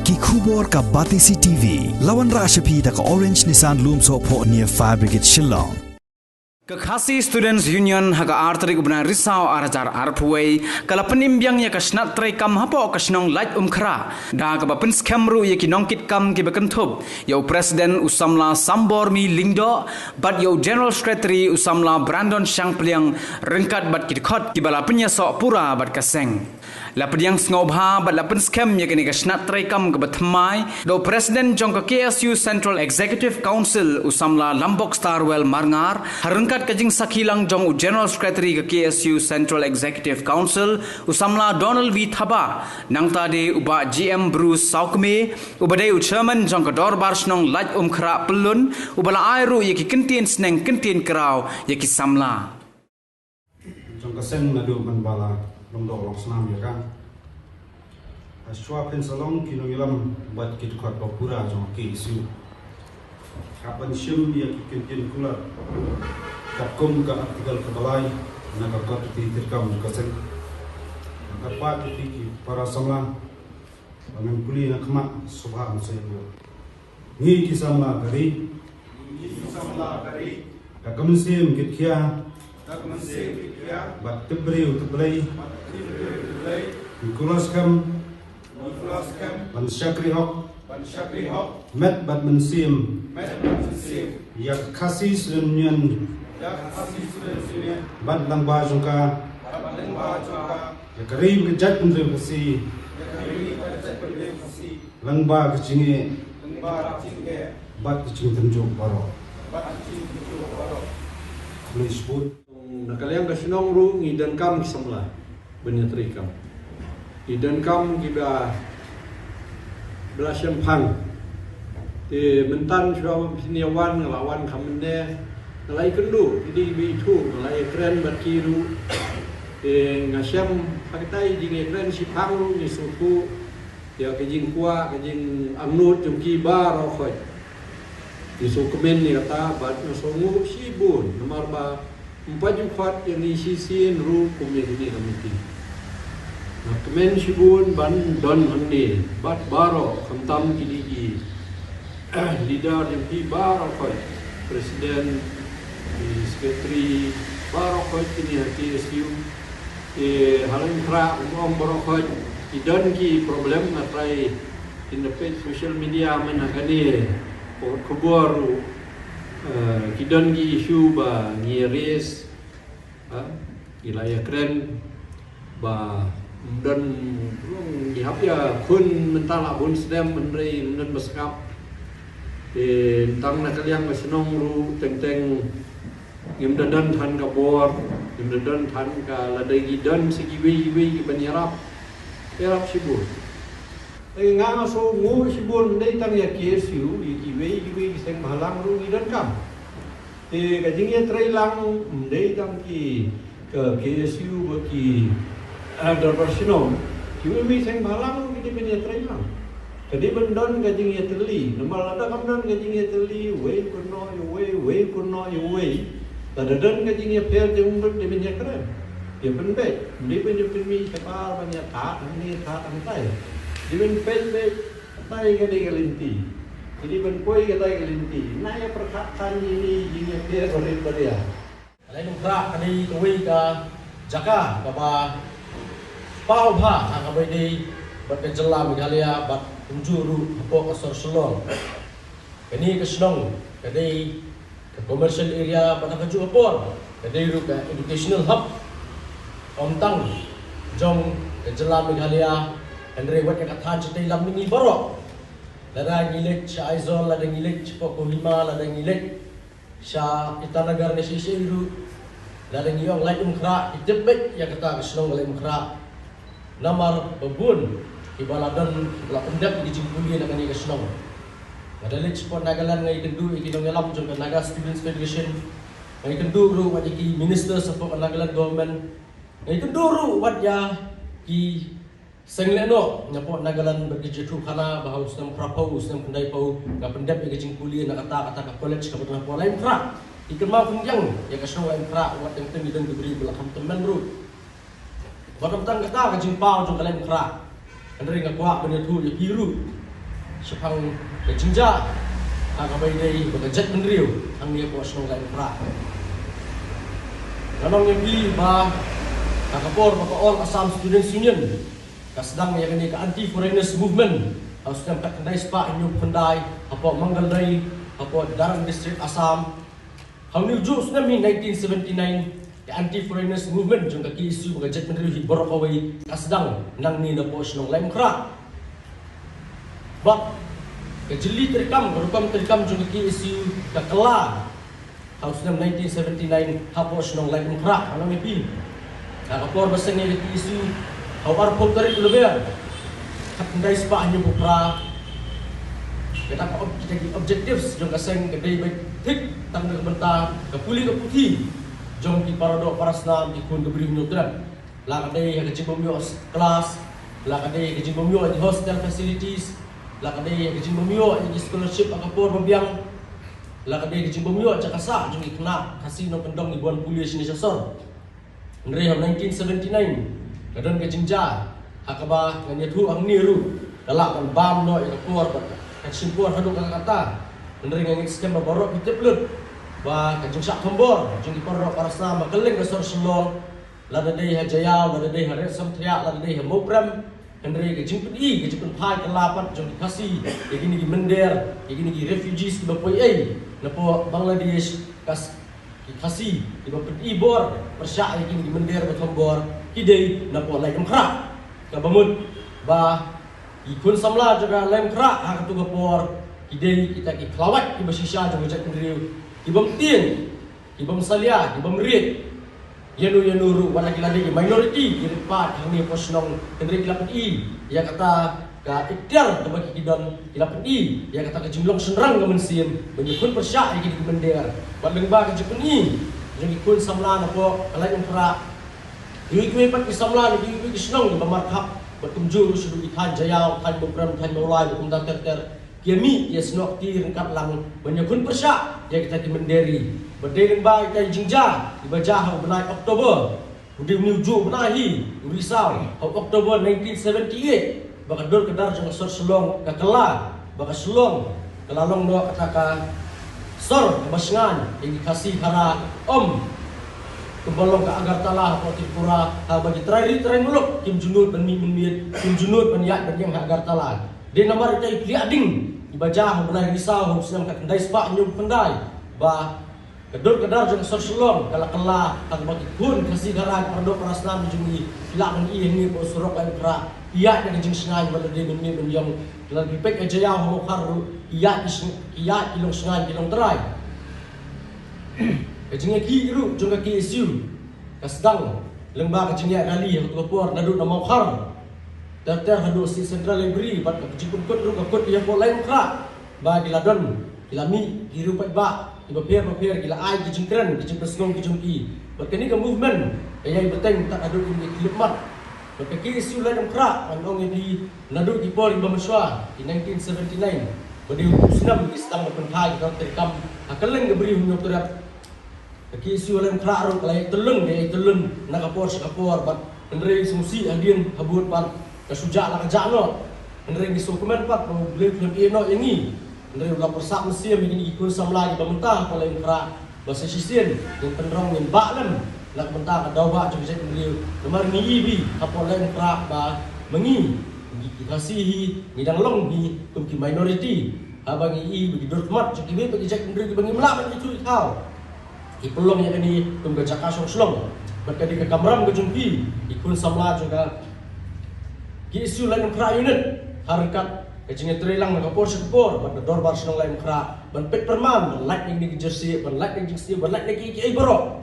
ki khubor ka Batisi TV lawan ra shapi ta ka Orange Nissan Lumso pho near Fire Brigade Shillong. Kekhasi Students Union haga artrik ubna risau arajar arpuai kala penimbyang ya kasnat trai kam hapo kasnong light umkra da ka bapen skamru ya kinong kit kam ki bakentub ya Presiden Usamla Sambor mi lingdo bat ya General Secretary Usamla Brandon Shangpliang rengkat bat kitkot ki bala penya sok pura bat kaseng la pediang ngobha bat la pen skam ya kini kasnat trai kam ka batmai do Presiden jong ka KSU Central Executive Council Usamla Lambok Starwell Marngar harengkat kajing sakilang jong General Secretary ke KSU Central Executive Council Usamla Donald V Thaba nang tadi uba GM Bruce Saukme ubadai Chairman jong ka dorbar snong laj khra pelun ubala airu yaki kentin sneng kentin kerau yaki samla jong ka seng nadu manbala longdok long senam ya kan aswa pensalong kinong ilam bat kit khot pura jong KSU kapan syum ya kentin kula Kakum ka artikel kebalai nakakot ti terkam kaseng nakapat ti para samla dengan kuli nakma subhan sayo ni ki samla kari kakam sim kitkia bat tebri uteblai kulas kam ban syakri hok met bat mensim ya kasih sunyan bat lang ba jungka ya karim ke jat pun kasi lang ba kecingge bat kecing tenjuk baro boleh sebut nakaliang kasinong ru ngidan kam kisamla benyatri kam ngidan kam kiba belasem pang te mentan syawam siniawan ngelawan kamene nalai kendu jadi bitu nalai keren berkiru ngasyam pakai jing keren si pangu ni suku ya kejing kuah kejing amnut jumki bar okoi di suku men ni kata bat nasongu sibun nomor ba 4 jumat yang ni sisin ru kumya ni kami nah kemen sibun ban don handi bat baro kamtam kidigi leader jumki bar okoi presiden Sekretari Barokot ini KSU halang kra Barokot idon ki problem natrai in the page social media menagani or kubur kidon ki issue ba ngiris ilaya keren ba dan dihap ya kun mentala bun sedem menrei men beskap tang nakaliang masinong ru teng Gimdadan tan ka bor, gimdadan tan ka ladai dan segiwi banyarap, erap sibur. Nganga so ngu sibur ndai tang ya KSU, giwi seng balang ru gidan kam. Kajingnya trailang ndai tang ki ke KSU bagi dorbar sinong, giwi seng balang ru gidi benya trailang. Jadi bendon kajingnya teli, nama ada kamdan kajingnya teli, wei kuno wei. Tadadan kajingnya per jumber di minyak keren. Dia penbet, dia penjupimi kapal banyak tak, ini tak antai. Dia penbet tai kali galinti. Jadi penpoi kali galinti. Naya perkataan ini jingnya per beria. Lain ukra kali kuwi ka jaka kaba pau bha akabai di bat kejela Meghalaya bat unjuru hapo kasar selong. Kini kesenong kadi ke commercial area pada kaju apor kadai ru ka educational hub omtang jong kejela Meghalaya andre wat ka tha chitai lam ni baro lada ngilek cha aizol lada ngilek po kohima lada ngilek sha itanagar ne sisi ru lada ngiyong lai khra itebet ya kata kesenong lai khra namar babun ibaladan la pendap di jingkuli na kani kesenong Adalah support Nagaland ngai kendu ikinong alam jong Naga Students Federation ngai kendu ru wat iki minister support Nagaland government ngai kendu ru wat ya ki sengleno nyapot Nagaland berkerja tu kana bahau usnam prapau usnam pendai pau ka pendap iki jingkuli na kata ka college ka betah pola infra ikan mau funjang ya ka show infra wat yang teng dan diberi belakang teman ru wat tentang kata ka jingpau jong kala infra andre ngakwa bener tu ya biru sepang kejinja akabai dei bekerja menriu ang dia po senong lain pra nanong yang ba kakapor baka all Assam Students Union kasedang yang ini ke anti foreigners movement harus sedang kat kendai spa inyuk pendai apa manggalai apa darang district Assam hau ni ju sedang 1979 the anti foreigners movement jung kaki isu bekerja menriu hi borok away kasedang nang ni na po senong lain pra bak kejeli terikam jung kaki isu kakela harus sedang 1979 hapo senong lain pra anong ipi kakapor basangnya kaki isu hawar pop dari lebih kat kendai spa hanya bukra kita objektif jong kaseng kedai baik tik tang de benta ke puli ke putih jong di paradok parasnam di kun gebri nyutran la kadai ke jimbomyo kelas la kadai ke jimbomyo di hostel facilities la kadai ke jimbomyo di scholarship akapor babiang la kadai ke jimbomyo jakasa jong ikna kasino kendong di buan pulis ni sasor Ndre 1979 kadang ke jinja akaba nganya thu ang niru dalak kan bam no ila kuar kan simpur hadu kata ndre ngang skem borok piteplut ba kan jungsak tombor jung porok parasna makeling kasor selong lada dei hajaya lada dei hare samthya lada dei mopram ndre ke jingpedi ke jingpen phai kalapat jung dikasih begini di mender begini di refugees di bapoi ai napo Bangladesh kas dikasih di bapedi bor persya begini di mender batombor idei napo lai kra ka bamut ba ikun samla juga lai kra ha tu gapor idei kita ki klawat ki basisha jo jak ndriu ibam tin ibam salia ibam rit yanu ru wala kila di minority ki pat ni posnong ndri kila pi ya kata ka ikhtiar to bagi kidon kila pi ya kata ka jumlong senrang ka mensim benyukun persya ki di mender baleng ba ka jepeni jo ikun samla napo lai kra Iwi pat isamla ni iwi kisnong ni bamarkap bertumju sudu ikan jayau kan bukram kan mulai bukum ter kiami ya senok ti rengkat lang banyakun persya ya kita ki menderi berdeng ba kita jingja dibaca hau benai Oktober udi menuju benahi Risau hau Oktober 1978 bakador kedar jang sor selong kakela baka selong kelalong no kataka sor basngan yang dikasih hara kebalong ke Agartala atau Tripura bagi terakhir muluk Kim Junut dan Mimin Kim Junut dan Yak dan yang Agartala dia nomor itu kliading dibaca benar risau sedang kat kendai spa nyum pendai ba kedar jeng sor selong kala bagi kun kasih garang perdok paraslam jungi kilak dan ini po surok dan kra iya dan jeng sengai pada dia Mimin yang lebih baik aja ya ho karu iya ilong sengai ilong terai kejengnya kiru jongga ki isu kasdang lembah kejengnya rally hatu kapor nadu na maukhar ter hadu si central library bat kejikun kut ru kakut ya ko lain kra ba giladon kilami kiru pat ba iba per gila ai kejengkren kejengpresong kejengki bat kini ke movement ayai beteng tak adu ini kilmat bat ki isu lain kra anong di nadu ki por iba maswa di 1979 badi senam istang penthai ka terkam akaleng gebri hunyo terat ki isu lain kra ro kalai telung de telun nakapor sakapor bat ndre sungsi adien habut pat kasuja la kajano ndre giso komen pat boleh film eno ini ndre la persak mesia begini ikun samla di pemerintah kalai kra bahasa sisien yang penrong yang baklan nak mentah dawa cek ndre lemar ni ibi kapor lain kra ba mengi dikasihi ngidang long di kumki minority abangi i bagi dormat cek ibe bagi cek ndre bagi melawan itu kau ipelong yang ini tunggu jaka song berkadi ke kamram ke jumpi ikun samla juga ki isu lain kra unit harkat kejengnya terilang nak kapor sekapor pada dorbar senong lain kra ban pet perman ban like yang di jersey ban like yang jersey ban like lagi ki borok